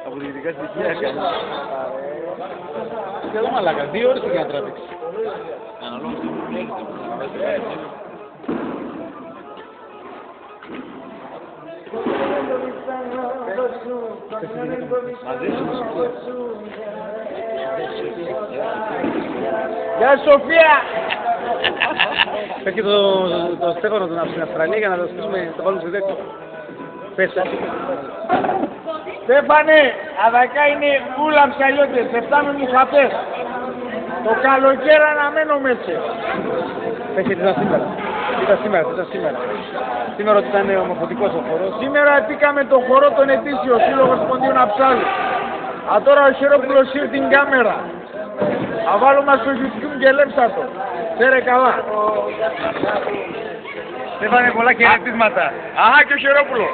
Από τη ειδικά στοιχεία έκανε. Και εδώ μαλάκα, 2 ώρες για να τραβήξει. Αναλόγως το που λέγεται. Μαζί σου. Γεια Σοφία! Έχει το στέφανο του στην Αυστραλία για να το στήσουμε, το βάλουμε στο δέκο. Πες. Στέφανε, αδακά είναι ούλα ψαλιώτες, 7 με μουχαπές. Το καλοκαίρι αναμένω μέσα. Πες τι ήταν σήμερα. Τι ήταν σήμερα. Σήμερα ότι ήταν ομορφωτικός ο χορός. Σήμερα πήκαμε το χορό τον ετήσιο, Σύλλογος Ποντίων Αψάλου. Α τώρα ο Χειρόπουλος ήρθε την κάμερα. Α βάλουμε στο YouTube και λέψα το. Φέρε καλά. Στέφανε πολλά χαιρετίσματα. Αχα και ο Χειρόπουλο.